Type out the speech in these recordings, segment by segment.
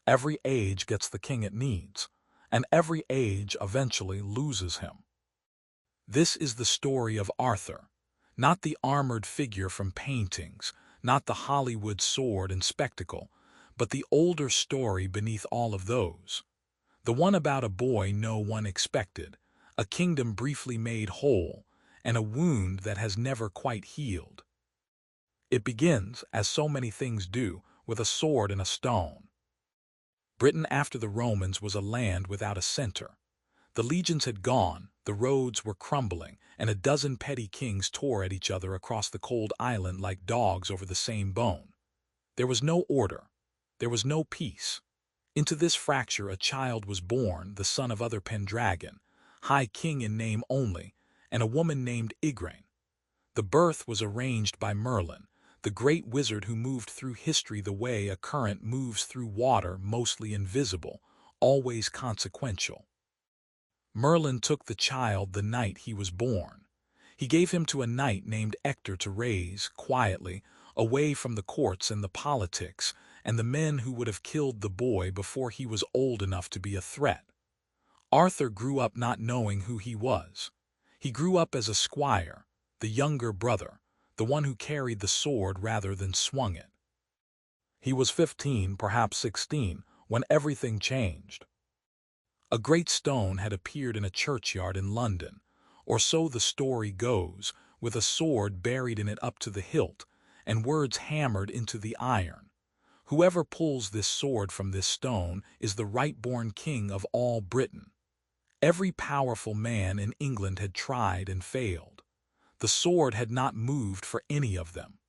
Every age gets the king it needs, and every age eventually loses him. This is the story of Arthur, not the armored figure from paintings, not the Hollywood sword and spectacle, but the older story beneath all of those. The one about a boy no one expected, a kingdom briefly made whole, and a wound that has never quite healed. It begins, as so many things do, with a sword and a stone. Britain after the Romans was a land without a center. The legions had gone, the roads were crumbling, and a dozen petty kings tore at each other across the cold island like dogs over the same bone. There was no order. There was no peace. Into this fracture a child was born, the son of other Pendragon, high king in name only, and a woman named Igraine. The birth was arranged by Merlin, the great wizard who moved through history the way a current moves through water, mostly invisible, always consequential. Merlin took the child the night he was born. He gave him to a knight named Ector to raise, quietly, away from the courts and the politics, and the men who would have killed the boy before he was old enough to be a threat. Arthur grew up not knowing who he was. He grew up as a squire, the younger brother, the one who carried the sword rather than swung it. He was 15, perhaps 16, when everything changed. A great stone had appeared in a churchyard in London, or so the story goes, with a sword buried in it up to the hilt, and words hammered into the iron. Whoever pulls this sword from this stone is the right-born king of all Britain. Every powerful man in England had tried and failed. The sword had not moved for any of them.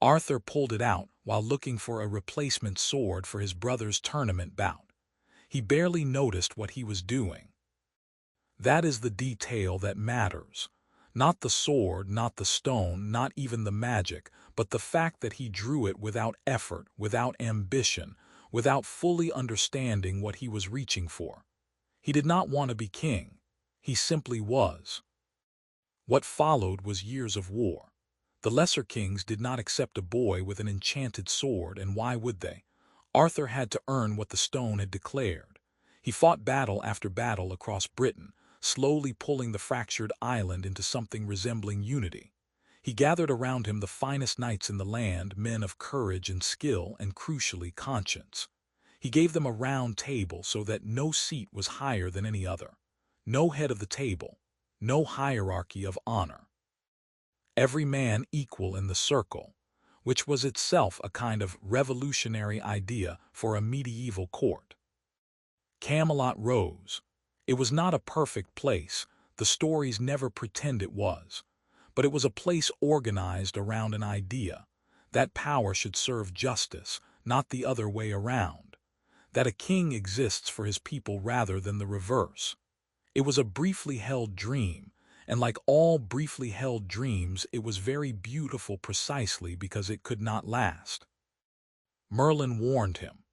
Arthur pulled it out while looking for a replacement sword for his brother's tournament bout. He barely noticed what he was doing. That is the detail that matters. Not the sword, not the stone, not even the magic, but the fact that he drew it without effort, without ambition, without fully understanding what he was reaching for. He did not want to be king. He simply was. What followed was years of war. The lesser kings did not accept a boy with an enchanted sword, and why would they? Arthur had to earn what the stone had declared. He fought battle after battle across Britain, slowly pulling the fractured island into something resembling unity. He gathered around him the finest knights in the land, men of courage and skill and, crucially, conscience. He gave them a round table so that no seat was higher than any other. No head of the table. No hierarchy of honor. Every man equal in the circle, which was itself a kind of revolutionary idea for a medieval court. Camelot rose. It was not a perfect place, the stories never pretend it was, but it was a place organized around an idea, that power should serve justice, not the other way around, that a king exists for his people rather than the reverse. It was a briefly held dream, and like all briefly held dreams, it was very beautiful precisely because it could not last. Merlin warned him.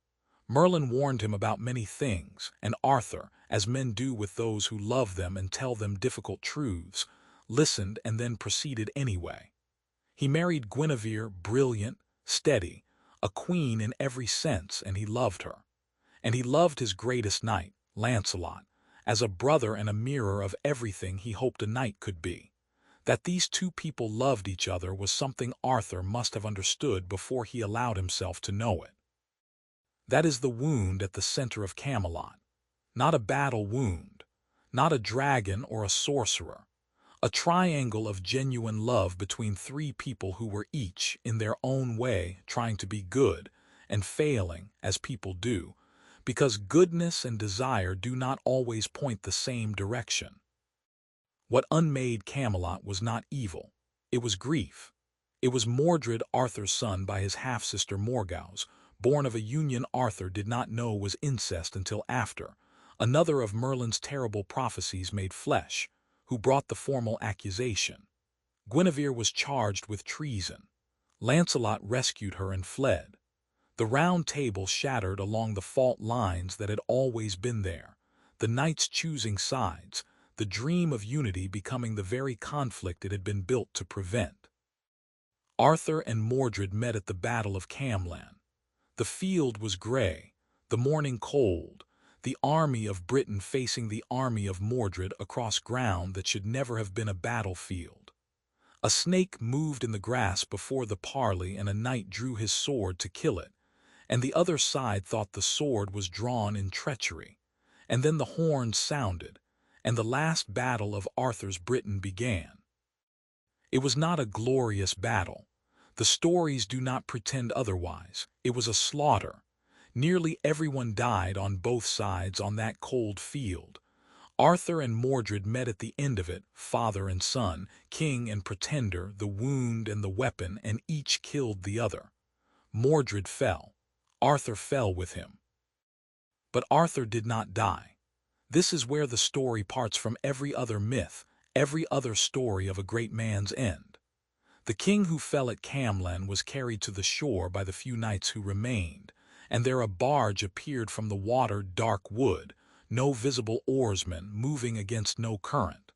Merlin warned him about many things, and Arthur, as men do with those who love them and tell them difficult truths, listened and then proceeded anyway. He married Guinevere, brilliant, steady, a queen in every sense, and he loved her. And he loved his greatest knight, Lancelot, as a brother and a mirror of everything he hoped a knight could be. That these two people loved each other was something Arthur must have understood before he allowed himself to know it. That is the wound at the center of Camelot. Not a battle wound, not a dragon or a sorcerer. A triangle of genuine love between three people who were each, in their own way, trying to be good, and failing, as people do, because goodness and desire do not always point the same direction. What unmade Camelot was not evil. It was grief. It was Mordred, Arthur's son by his half-sister Morgause, born of a union Arthur did not know was incest until after, another of Merlin's terrible prophecies made flesh, who brought the formal accusation. Guinevere was charged with treason. Lancelot rescued her and fled. The round table shattered along the fault lines that had always been there, the knights choosing sides, the dream of unity becoming the very conflict it had been built to prevent. Arthur and Mordred met at the Battle of Camlan. The field was gray, The morning cold, the army of Britain facing the army of Mordred across ground that should never have been a battlefield. A snake moved in the grass before the parley, and a knight drew his sword to kill it, and the other side thought the sword was drawn in treachery. And then the horns sounded, and the last battle of Arthur's Britain began. It was not a glorious battle. The stories do not pretend otherwise. It was a slaughter. Nearly everyone died on both sides on that cold field. Arthur and Mordred met at the end of it, father and son, king and pretender, the wound and the weapon, and each killed the other. Mordred fell. Arthur fell with him. But Arthur did not die. This is where the story parts from every other myth, every other story of a great man's end. The king who fell at Camlan was carried to the shore by the few knights who remained, and there a barge appeared from the water, dark wood, no visible oarsman, moving against no current.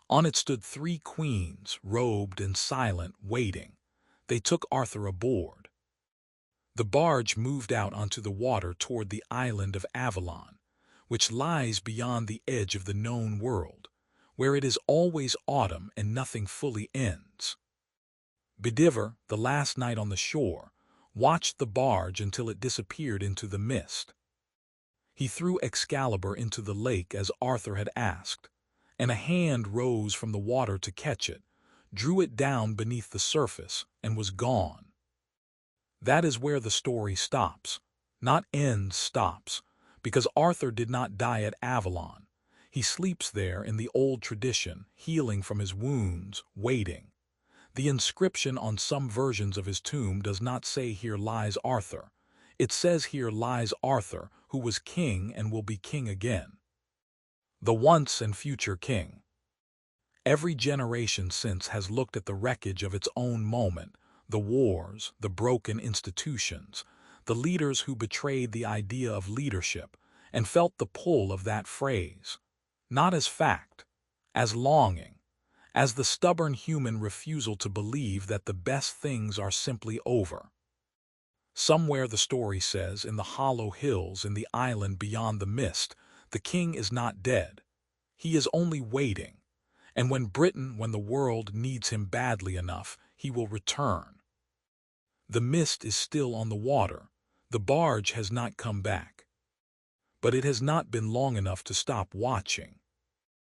On it stood 3 queens, robed and silent, waiting. They took Arthur aboard. The barge moved out onto the water toward the island of Avalon, which lies beyond the edge of the known world, where it is always autumn and nothing fully ends. Bedivere, the last knight on the shore, watched the barge until it disappeared into the mist. He threw Excalibur into the lake as Arthur had asked, and a hand rose from the water to catch it, drew it down beneath the surface, and was gone. That is where the story stops. Not ends, stops, because Arthur did not die at Avalon. He sleeps there in the old tradition, healing from his wounds, waiting. The inscription on some versions of his tomb does not say "Here lies Arthur." It says "Here lies Arthur, who was king and will be king again." The once and future king. Every generation since has looked at the wreckage of its own moment, the wars, the broken institutions, the leaders who betrayed the idea of leadership, and felt the pull of that phrase. Not as fact, as longing, as the stubborn human refusal to believe that the best things are simply over. Somewhere the story says, in the hollow hills in the island beyond the mist, the king is not dead. He is only waiting. And when the world needs him badly enough, he will return. The mist is still on the water. The barge has not come back. But it has not been long enough to stop watching.